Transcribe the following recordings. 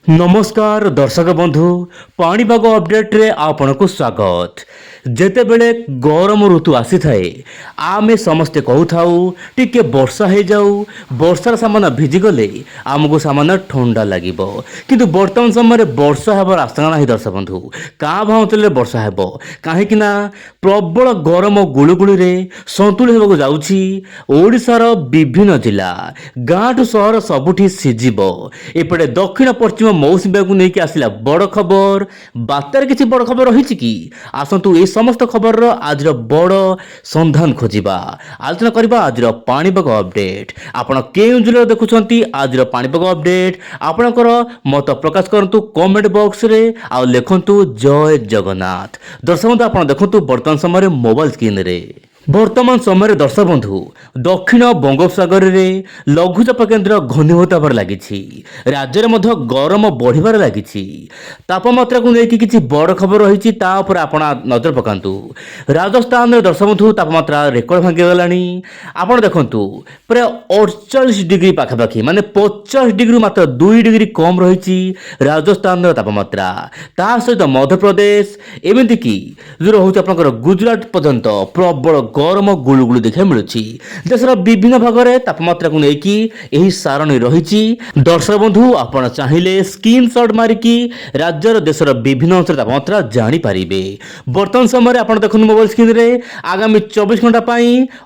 नमस्कार दर्शक बंधु पाणीपाग अपडेट रे आपनको स्वागत। जेतेबेले गरम ऋतु आसी थाए आमे समस्ते कहूथाऊ टिके वर्षा हो जाऊ, वर्षार सामान भिजी गले आमको सामान ठंडा लागिबो, किंतु वर्तमान समय वर्षा हेबार आशंका नाही। दर्शक बंधु काँ भाँ अंचल वर्षा हेबो कहीं प्रबल गरम गुलुगुली रे संतुल हेबाकु जाउछि। ओडिशार विभिन्न जिला गाँ ठू सहर सबुठी सिजिबो। एपटे दक्षिण पश्चिम मौसुमी बायु नहीं आसला बड़ खबर। बात्यार किसी बड़ खबर रही कि आसतु ए समस्त खबर आज बड़ संधान खोजा आलोचना करबा आज पाणीपाग अपडेट। आपण केउं जिले देखुछंती आज पाणीपाग अपडेट आपणकर मत प्रकाश करंतु कमेंट बॉक्स रे आ लिखंतु जय जगन्नाथ। दर्शक बंधु आपण देखंतु वर्तमान समय मोबाइल स्क्रीन रे वर्तमान समय दर्शक बंधु दक्षिण बंगोपसागर रे लघुचाप केन्द्र घनीभूत होबार लागिछि। राज्य में गरम बढ़िबार लागिछि। तापमात्रा को लेकिन किसी बड़ खबर रही आपण नजर पकांतु। राजस्थान रे दर्शक बंधु तापमात्रा रेकर्ड भांगी गलानी। आपण देखंतु प्राय 48 डिग्री पाखापाखि माने 50 डिग्री मात्र 2 डिग्री कम रही राजस्थान तापमात्रा। ता सहित मध्य प्रदेश एमती कि जो रोचे आपंकर गुजरात पर्यंत प्रबल गरम गुलुगुलु देखा मिलूँ। देशर विभिन्न भाग में तापमात्रा को लेकिन सारणी रही। दर्शक बंधु आपण चाहिए स्क्रीनशॉट मारिकी राज्यर देशर विभिन्न अंचल तापमात्रा जानीपर। बर्तमान समय आप देखते मोबाइल स्क्रीन में आगामी 24 घंटा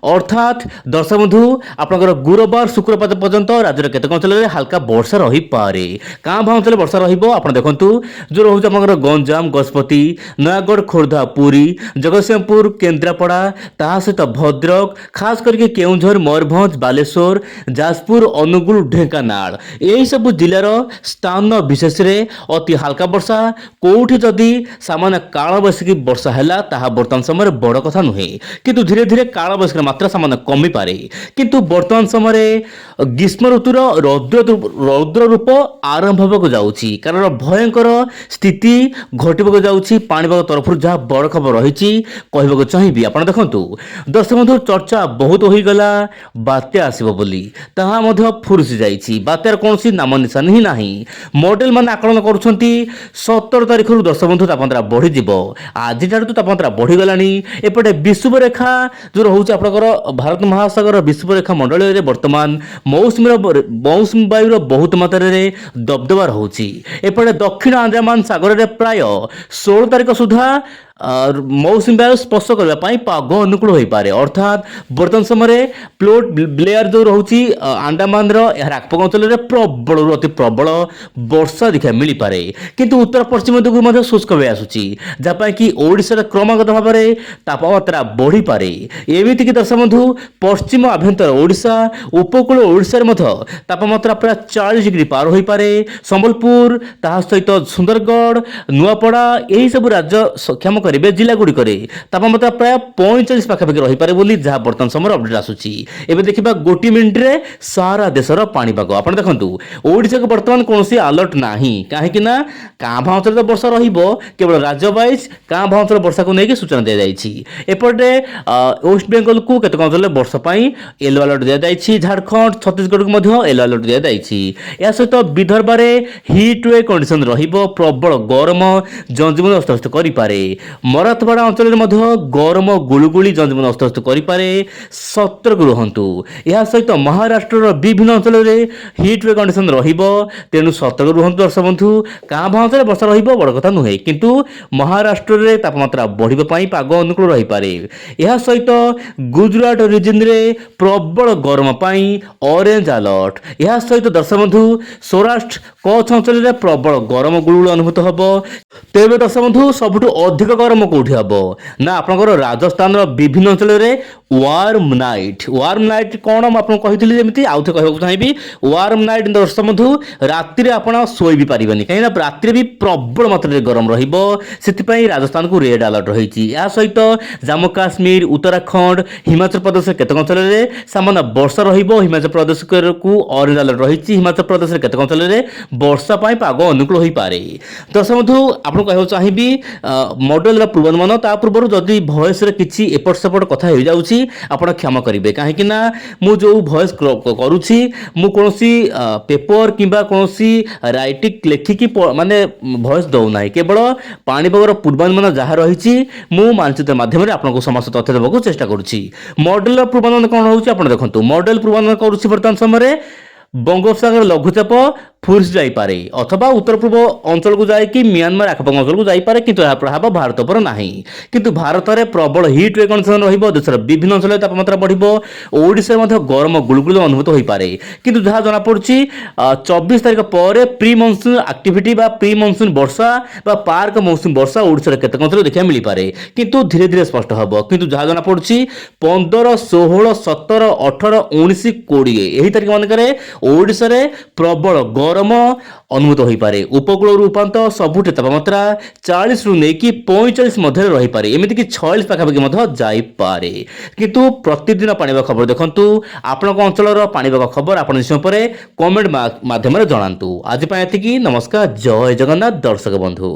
अर्थात दर्शक बंधु आपंकर गुरुवार शुक्रवार पर्यंत राज्यर केतक अंचल हाल्का वर्षा रही पारे। काँ भाँ अंचल वर्षा रखु जो रोचे आप गंजाम गजपति नयागढ़ खोर्धा पुरी जगतसिंहपुर केन्द्रापड़ा सहित भद्रक खास करके केउंझर मयूरभंज बालेश्वर जाजपुर अनुगुल ढेंकानाल यही सब जिलार स्थान विशेष रे अति हल्का वर्षा कोठी जदि सामान्य काल बैशाखी वर्षा है ताहा वर्तमान समय बड़ कथा नुहे, किंतु धीरे धीरे काल बैशाखी मात्रा सामान्य कमी पारे। किंतु वर्तमान समय ग्रीष्म ऋतुर रौद्र रूप आरंभ होगा जाउछि, कारण भयंकर स्थिति घटवाक जाउछि। पाणीपाग तरफ जहाँ बड़ खबर रही कहवाक चाहिए आप देखंतु। दर्शक बंधु चर्चा बहुत हो गला बात्या आसीबो बोली, ताहा मध्य फुरुसी जाइछि। बात्यार कोनसी नाम निशान ही नाही। मॉडल मान आकलन करूछंती 17 तारिख रु दर्शक बंधु तापमात्रा बढ़ी जिवो। आज ठार तो तापमात्रा बढ़ी गलानी। एपटे विषुवरेखा जो रहउछि आपनकर भारत महासागर विषुवरेखा मंडल रे वर्तमान मौसुमी वायुर बहुत मात्रा रे दबदबा रहउछि। एपटे दक्षिण अंडमान सागर रे प्राय 16 तारिख सुधा मौसुमी वायु स्पर्श करने पाग अनुकूल हो पारे। अर्थात बर्तमान समय प्लोट ब्लेयर जो रोचे अंडमान आखपाख अंचल प्रबल अति प्रबल वर्षा देखा मिल पारे। किंतु उत्तर पश्चिम दिगु शुष्क हो आसूची जहाँ कि ओडिशा क्रमागत भाव में तापमात्रा बढ़ी पारे। एमती कि दर्शक बंधु पश्चिम आभ्यंतर ओडिशा उपकूल ओडिशा तापमात्रा प्राय 40 डिग्री पार हो पारे। संबलपुर ता सहित सुंदरगढ़ नुआपड़ा यही सब राज्य सक्षम करेंगे जिला गुड़िक तापमात्रा प्राय 45 पाखापाखि रही पारे बोली जहाँ बर्तमान समय अपडेट आसूची। एबे देखिबा गोटी मिनिट रे सारा देशर पाणीपाग आपण देखंतु। ओडिशा को बर्तमान कोनोसी अलर्ट नाही, काहेकि ना काँ भाँ अंचल वर्षा रहिबो, केवल राज्य वाइज काँ भाँ अंचल वर्षा को लेकिन सूचना दिया जाइछि। एपटे वेस्ट बेंगल को केतक अंचल वर्षा पाई येलो अलर्ट दिया जाइछि। झारखंड छत्तीसगढ़ को मध्य येलो अलर्ट दिया जाइछि। या सहित विदर्भ रे हीट वे कंडीशन रहिबो, प्रबल गरम जनजीवन अस्तव्यस्त करि पारे। मराठवाड़ा अंचल में गरम गुलुगुली जनजीवन अस्तव्यस्त करें। सतर्क रुहतु। यह सहित महाराष्ट्र विभिन्न अंचल में हिट वे कंडीशन तेणु सतर्क रुहतु। दर्शक बंधु काँ भाँ अंचल वर्षा बड़ कथा नुहे, किंतु महाराष्ट्र में तापमात्रा बढ़ाई पाग अनुकूल रही पारे। यह सहित गुजरात रिजन में प्रबल गरम ऑरेंज अलर्ट। यह सहित दर्शक बंधु सौराष्ट्र कच्छ अंचल में प्रबल गरम गुलुगुली अनुभूत हम। तेज दर्शक बंधु सबुठ अधिक गरम कौटी हम ना आपंकर राजस्थान विभिन्न अंचल में वार्म नाइट कौन आपको कही जमी आउ थे कहूँ चाहिए। वार्म नाइट दर्शक बंधु राति आप शोई भी पारे कहीं राति भी प्रबल मात्रा गरम रही राजस्थान को रेड अलर्ट रही। या सहित जम्मू काश्मीर उत्तराखंड हिमाचल प्रदेश केतक अंचल में सामान्य वर्षा हिमाचल प्रदेश को ऑरेंज अलर्ट रही। हिमाचल प्रदेश केतक अंचल में वर्षा पाग अनुकूल हो पारे। दर्शक बंधु आपको कहूँ चाहिए मॉडल पूर्वानुमान ता पूर्व जदि भयस किसी एपट सेपट कथा हो जाऊँगी ଆପଣ କ୍ଷମା କରିବେ, କାହିଁକି ନା ମୁଁ ଯେଉଁ ଭଏସ୍ କରୁଛି ମୁଁ କୌଣସି ପେପର କିମ୍ବା କୌଣସି ରାଇଟିଂ ଲେଖିକି ମାନେ ଭଏସ୍ ଦେଉନାହିଁ, କେବଳ ପାଣିପାଗର ପୂର୍ବାନୁମାନ ଯାହା ରହିଛି ମୁଁ ମାନଚିତ୍ର ମାଧ୍ୟମରେ ଆପଣଙ୍କୁ ସମସ୍ତ ତଥ୍ୟ ଦେବାକୁ ଚେଷ୍ଟା କରୁଛି। ମଡେଲର ପୂର୍ବାନୁମାନ କ'ଣ ହେଉଛି ଆପଣ ଦେଖନ୍ତୁ। ମଡେଲ ପୂର୍ବାନୁମାନ କରୁଛି ବର୍ତ୍ତମାନ ସମୟରେ ବଙ୍ଗୋପସାଗର ଲଘୁଚାପ ଫୁର୍ସ ଯାଇପାରେ ଅଥବା ଉତ୍ତର ପୂର୍ବ ଅଞ୍ଚଳକୁ ଯାଇକି ମିଆଁମାର ଆଖପାଖ ଅଞ୍ଚଳକୁ ଯାଇପାରେ, କିନ୍ତୁ ଏହା ପ୍ରଭାବ ଭାରତ ଉପରେ ନାହିଁ। କିନ୍ତୁ ଭାରତରେ ପ୍ରବଳ ହିଟ୍ ୱେଭ୍ କଣ୍ଡିସନ୍ ରହିବ, ଦେଶର ବିଭିନ୍ନ ଅଞ୍ଚଳରେ ତାପମାତ୍ରା ବଢ଼ିବ, ଓଡ଼ିଶାରେ ମଧ୍ୟ ଗରମ ଗୁଳୁଗୁଳି ଅନୁଭୂତ ହୋଇପାରେ। କିନ୍ତୁ ଯାହା ଜଣାପଡ଼ୁଛି 24 ତାରିଖ ପରେ ପ୍ରି ମନସୁନ୍ ଆକ୍ଟିଭିଟି ବା ପ୍ରି ମନସୁନ୍ ବର୍ଷା ବା ପାର୍କ ମୌସୁମୀ ବର୍ଷା ଓଡ଼ିଶାର କେତେକ ଅଞ୍ଚଳରେ ଦେଖିବାକୁ ମିଳିପାରେ, କିନ୍ତୁ ଧୀରେ ଧୀରେ ସ୍ପଷ୍ଟ ହେବ। କିନ୍ତୁ ଯାହା ଜଣାପଡ଼ୁଛି 15, 16, 17, 18, 19, 20 ଏହି ତାରିଖ ମାନଙ୍କରେ ଓଡ଼ିଶାରେ ପ୍ରବଳ ଗରମ ଅନୁଭୂତ ହୋଇପାରେ। ଉପକୂଳରୁ ଉପାନ୍ତ ସବୁଠି ତାପମାତ୍ରା 40ରୁ ନେଇକି 45 ମଧ୍ୟରେ ରହିପାରେ, ଏମିତିକି 46 ପାଖାପାଖି ମଧ୍ୟ ଯାଇପାରେ। କିନ୍ତୁ ପ୍ରତିଦିନ ପାଣିପାଗ ଖବର ଦେଖନ୍ତୁ। ଆପଣଙ୍କ ଅଞ୍ଚଳର ପାଣିପାଗ ଖବର ଆପଣ ନିଶ୍ଚୟ ପରେ କମେଣ୍ଟ ମାଧ୍ୟମରେ ଜଣାନ୍ତୁ। ଆଜି ପାଇଁ ଏତିକି। ନମସ୍କାର, ଜୟ ଜଗନ୍ନାଥ ଦର୍ଶକ ବନ୍ଧୁ।